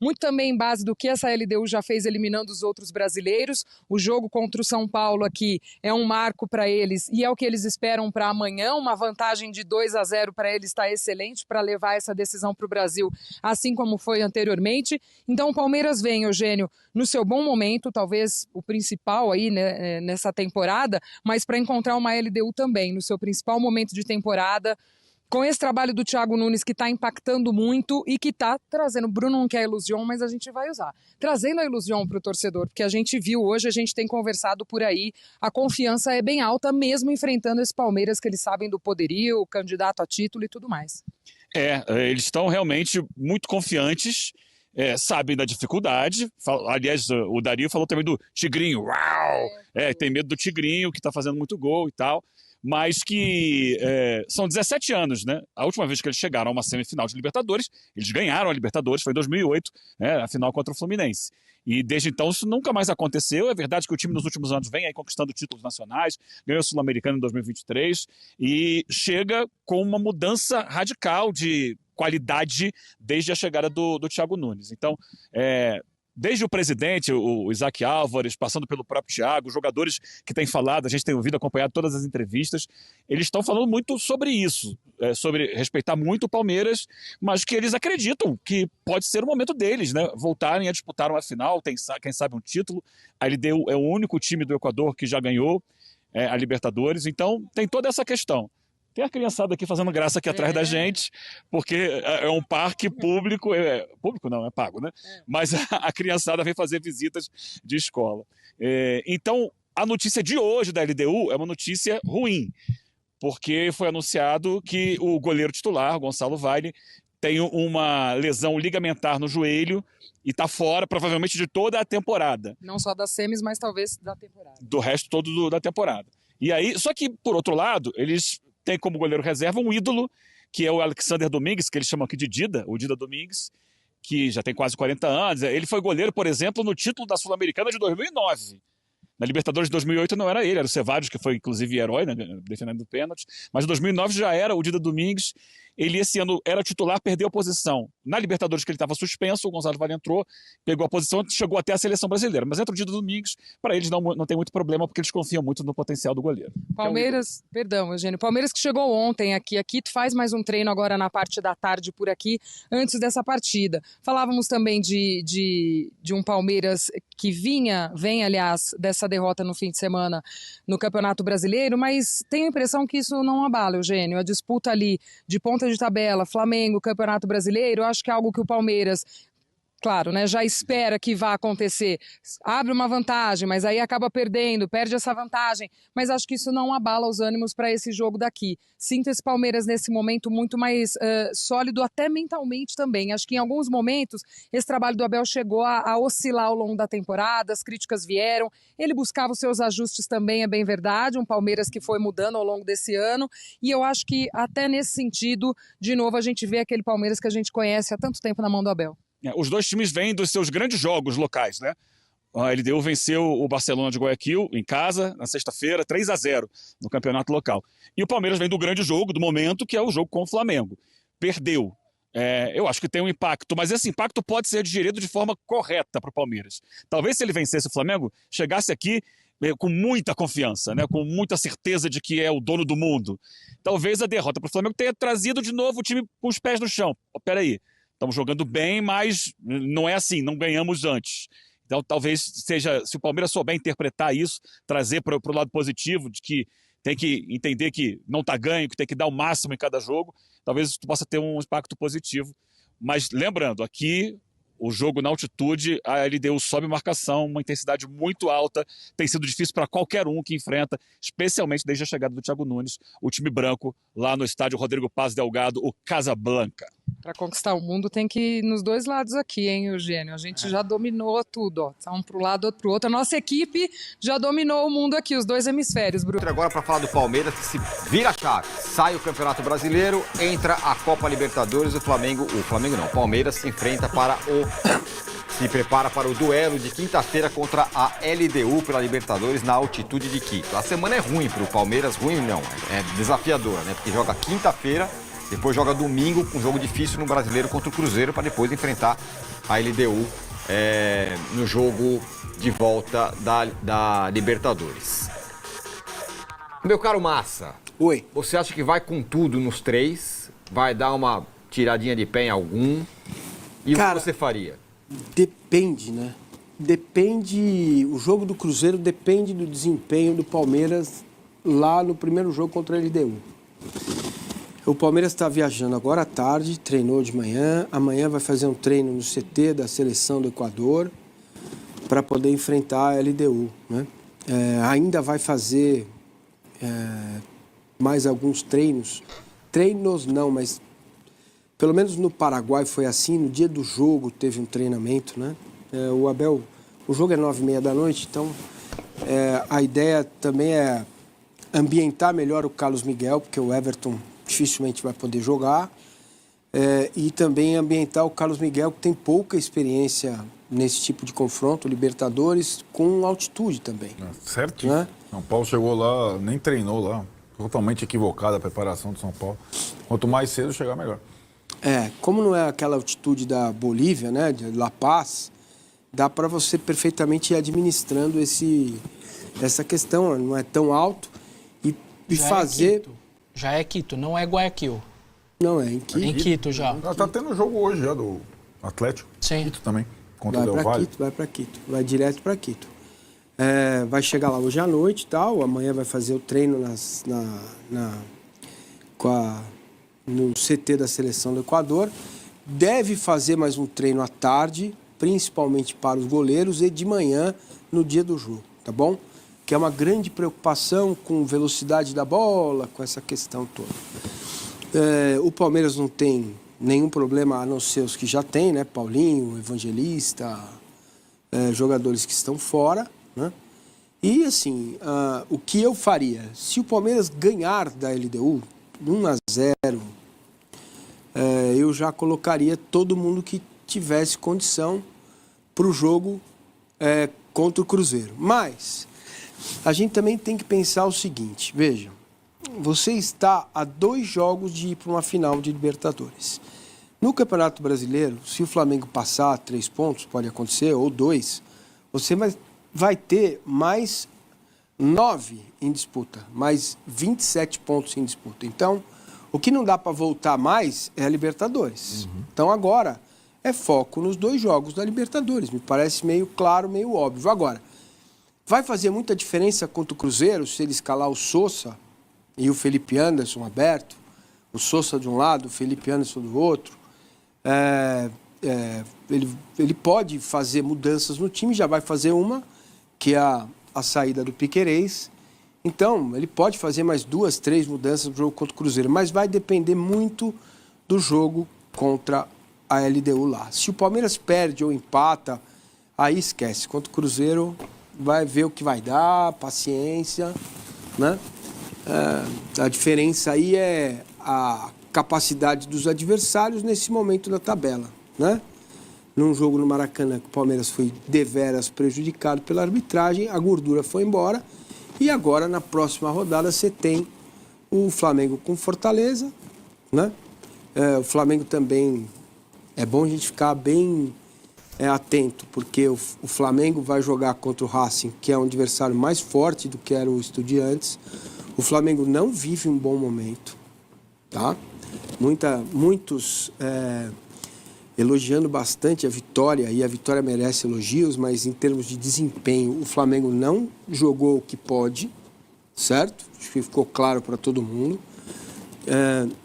Muito também em base do que essa LDU já fez eliminando os outros brasileiros. O jogo contra o São Paulo aqui é um marco para eles e é o que eles esperam para amanhã. Uma vantagem de 2-0 para eles está excelente para levar essa decisão para o Brasil, assim como foi anteriormente. Então o Palmeiras vem, Eugênio, no seu bom momento, talvez o principal aí, né, nessa temporada, mas para encontrar uma LDU também, no seu principal momento de temporada, com esse trabalho do Thiago Nunes que está impactando muito e que está trazendo, Bruno não quer ilusão, mas a gente vai usar, trazendo a ilusão para o torcedor, porque a gente viu hoje, a gente tem conversado por aí, a confiança é bem alta, mesmo enfrentando esse Palmeiras que eles sabem do poderio, candidato a título e tudo mais. Eles estão realmente muito confiantes, sabem da dificuldade. Aliás, o Dario falou também do Tigrinho, uau! Tem medo do Tigrinho, que está fazendo muito gol e tal. Mas que são 17 anos, né? A última vez que eles chegaram a uma semifinal de Libertadores, eles ganharam a Libertadores, foi em 2008, a final contra o Fluminense. E desde então isso nunca mais aconteceu. É verdade que o time nos últimos anos vem aí conquistando títulos nacionais, ganhou o Sul-Americano em 2023 e chega com uma mudança radical de qualidade desde a chegada do Thiago Nunes. Então, desde o presidente, o Isaac Álvares, passando pelo próprio Thiago, os jogadores que têm falado, a gente tem ouvido, acompanhado todas as entrevistas, eles estão falando muito sobre isso, sobre respeitar muito o Palmeiras, mas que eles acreditam que pode ser o momento deles, né? Voltarem a disputar uma final, quem sabe um título. A LDU é o único time do Equador que já ganhou a Libertadores, então tem toda essa questão. Tem a criançada aqui fazendo graça aqui atrás da gente, porque é um parque público, público não, é pago, né? Mas a criançada vem fazer visitas de escola. Então, a notícia de hoje da LDU é uma notícia ruim, porque foi anunciado que o goleiro titular, Gonçalo Valle, tem uma lesão ligamentar no joelho e está fora, provavelmente, de toda a temporada. Não só das semis, mas talvez da temporada. Do resto todo da temporada. E aí, só que, por outro lado, eles tem como goleiro reserva um ídolo, que é o Alexander Domingues, que eles chamam aqui de Dida, o Dida Domingues, que já tem quase 40 anos. Ele foi goleiro, por exemplo, no título da Sul-Americana de 2009. Na Libertadores de 2008 não era ele, era o Cevallos, que foi inclusive herói, né, defendendo o pênalti. Mas em 2009 já era o Dida Domingues. Ele esse ano era titular, perdeu a posição. Na Libertadores que ele estava suspenso, o Gonçalo Valle entrou, pegou a posição e chegou até a seleção brasileira. Mas entra o Dida Domingues, para eles não tem muito problema, porque eles confiam muito no potencial do goleiro. Palmeiras, perdão, Eugênio, Palmeiras que chegou ontem aqui faz mais um treino agora na parte da tarde por aqui, antes dessa partida. Falávamos também de um Palmeiras que vem, aliás, dessa derrota no fim de semana no Campeonato Brasileiro, mas tenho a impressão que isso não abala, Eugênio. A disputa ali de ponta de tabela, Flamengo, Campeonato Brasileiro, eu acho que é algo que o Palmeiras, claro, né, já espera que vá acontecer. Abre uma vantagem, mas aí acaba perdendo, perde essa vantagem. Mas acho que isso não abala os ânimos para esse jogo daqui. Sinto esse Palmeiras nesse momento muito mais sólido, até mentalmente também. Acho que em alguns momentos esse trabalho do Abel chegou a oscilar ao longo da temporada, as críticas vieram, ele buscava os seus ajustes também, é bem verdade. Um Palmeiras que foi mudando ao longo desse ano. E eu acho que até nesse sentido, de novo, a gente vê aquele Palmeiras que a gente conhece há tanto tempo na mão do Abel. Os dois times vêm dos seus grandes jogos locais, né? A LDU venceu o Barcelona de Guayaquil em casa, na sexta-feira, 3-0 no campeonato local. E o Palmeiras vem do grande jogo, do momento, que é o jogo com o Flamengo. Perdeu. Eu acho que tem um impacto, mas esse impacto pode ser digerido de forma correta para o Palmeiras. Talvez se ele vencesse o Flamengo, chegasse aqui com muita confiança, né? Com muita certeza de que é o dono do mundo. Talvez a derrota para o Flamengo tenha trazido de novo o time com os pés no chão. Peraí. Estamos jogando bem, mas não é assim, não ganhamos antes. Então talvez seja, se o Palmeiras souber interpretar isso, trazer para o lado positivo, de que tem que entender que não está ganho, que tem que dar o máximo em cada jogo, talvez isso possa ter um impacto positivo. Mas lembrando, aqui o jogo na altitude, a LDU sobe marcação, uma intensidade muito alta, tem sido difícil para qualquer um que enfrenta, especialmente desde a chegada do Thiago Nunes, o time branco lá no estádio Rodrigo Paz Delgado, o Casablanca. Para conquistar o mundo tem que ir nos dois lados aqui, hein, Eugênio? A gente já dominou tudo, ó. Tá um para o lado, outro para o outro. A nossa equipe já dominou o mundo aqui, os dois hemisférios, Bruno. Agora para falar do Palmeiras, que se vira a chave. Sai o Campeonato Brasileiro, entra a Copa Libertadores, o Palmeiras se enfrenta se prepara para o duelo de quinta-feira contra a LDU pela Libertadores na altitude de Quito. A semana é ruim para o Palmeiras, ruim não, é desafiadora, né? Porque joga quinta-feira Depois joga domingo, um jogo difícil no Brasileiro contra o Cruzeiro, para depois enfrentar a LDU no jogo de volta da Libertadores. Meu caro Massa, Oi. você acha que vai com tudo nos 3? Vai dar uma tiradinha de pé em algum? E Cara, o que você faria? Depende, né? O jogo do Cruzeiro depende do desempenho do Palmeiras lá no primeiro jogo contra a LDU. O Palmeiras está viajando agora à tarde, treinou de manhã. Amanhã vai fazer um treino no CT da seleção do Equador para poder enfrentar a LDU, né? Ainda vai fazer mais alguns treinos. Treinos não, mas pelo menos no Paraguai foi assim. No dia do jogo teve um treinamento, né? O Abel, o jogo é 9h30 da noite, então a ideia também é ambientar melhor o Carlos Miguel, porque o Everton dificilmente vai poder jogar, e também ambientar o Carlos Miguel, que tem pouca experiência nesse tipo de confronto, Libertadores, com altitude também. Certinho. Né? São Paulo chegou lá, nem treinou lá. Totalmente equivocada a preparação do São Paulo. Quanto mais cedo chegar, melhor. Como não é aquela altitude da Bolívia, né, de La Paz, dá para você perfeitamente ir administrando essa questão, não é tão alto, e fazer... Já é Quito, não é Guayaquil. Não, é em Quito. Em Quito já. Tá tendo jogo hoje já do Atlético. Sim. Quito também, contra o Vai Del para Valle. Quito, vai para Quito, vai direto para Quito. Vai chegar lá hoje à noite e tal, amanhã vai fazer o treino no CT da seleção do Equador. Deve fazer mais um treino à tarde, principalmente para os goleiros, e de manhã no dia do jogo, tá bom? Que é uma grande preocupação com velocidade da bola, com essa questão toda. O Palmeiras não tem nenhum problema, a não ser os que já tem, né? Paulinho, Evangelista, jogadores que estão fora, né? E, assim, o que eu faria? Se o Palmeiras ganhar da LDU 1-0, eu já colocaria todo mundo que tivesse condição para o jogo contra o Cruzeiro. Mas a gente também tem que pensar o seguinte, veja, você está a 2 jogos de ir para uma final de Libertadores. No Campeonato Brasileiro, se o Flamengo passar 3 pontos, pode acontecer, ou 2, você vai ter mais 9 em disputa, mais 27 pontos em disputa. Então, o que não dá para voltar mais é a Libertadores. Então, agora, é foco nos 2 jogos da Libertadores. Me parece meio claro, meio óbvio. Agora, vai fazer muita diferença contra o Cruzeiro se ele escalar o Sousa e o Felipe Anderson aberto, o Sousa de um lado, o Felipe Anderson do outro. Ele pode fazer mudanças no time, já vai fazer uma, que é a saída do Piquerez. Então, ele pode fazer mais 2, 3 mudanças no jogo contra o Cruzeiro, mas vai depender muito do jogo contra a LDU lá. Se o Palmeiras perde ou empata, aí esquece. Contra o Cruzeiro, vai ver o que vai dar, paciência, né? A diferença aí é a capacidade dos adversários nesse momento da tabela, né? Num jogo no Maracanã, que o Palmeiras foi deveras prejudicado pela arbitragem, a gordura foi embora. E agora, na próxima rodada, você tem o Flamengo com Fortaleza, né? O Flamengo também, é bom a gente ficar bem atento, porque o Flamengo vai jogar contra o Racing, que é um adversário mais forte do que era o Estudiantes. O Flamengo não vive um bom momento, tá? Muitos elogiando bastante a vitória, e a vitória merece elogios, mas em termos de desempenho, o Flamengo não jogou o que pode, certo? Acho que ficou claro para todo mundo.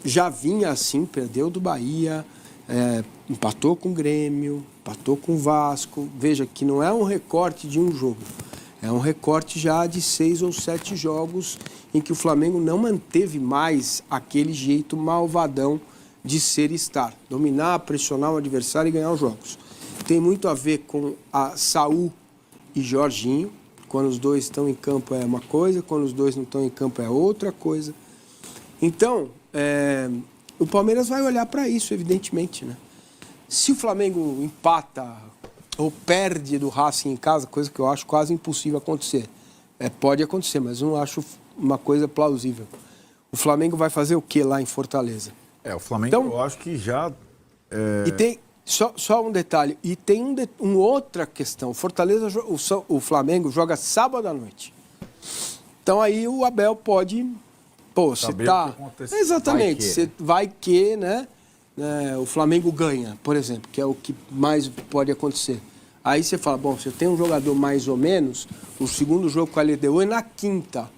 Já vinha assim, perdeu do Bahia, empatou com o Grêmio, empatou com o Vasco. Veja que não é um recorte de um jogo, é um recorte já de 6 ou 7 jogos em que o Flamengo não manteve mais aquele jeito malvadão de ser e estar. Dominar, pressionar o adversário e ganhar os jogos. Tem muito a ver com a Saúl e Jorginho. Quando os dois estão em campo é uma coisa, quando os dois não estão em campo é outra coisa. Então, o Palmeiras vai olhar para isso, evidentemente, né? Se o Flamengo empata ou perde do Racing em casa, coisa que eu acho quase impossível acontecer. Pode acontecer, mas eu não acho uma coisa plausível. O Flamengo vai fazer o que lá em Fortaleza? O Flamengo, Então, eu acho que já... E tem só um detalhe, e tem uma outra questão. O Fortaleza, o Flamengo joga sábado à noite. Então aí o Abel pode... Pô, você Saber tá... o que aconteceu. Exatamente, Vai que, você vai que, né? O Flamengo ganha, por exemplo, que é o que mais pode acontecer. Aí você fala, bom, você tem um jogador mais ou menos, o segundo jogo com a LDU é na quinta.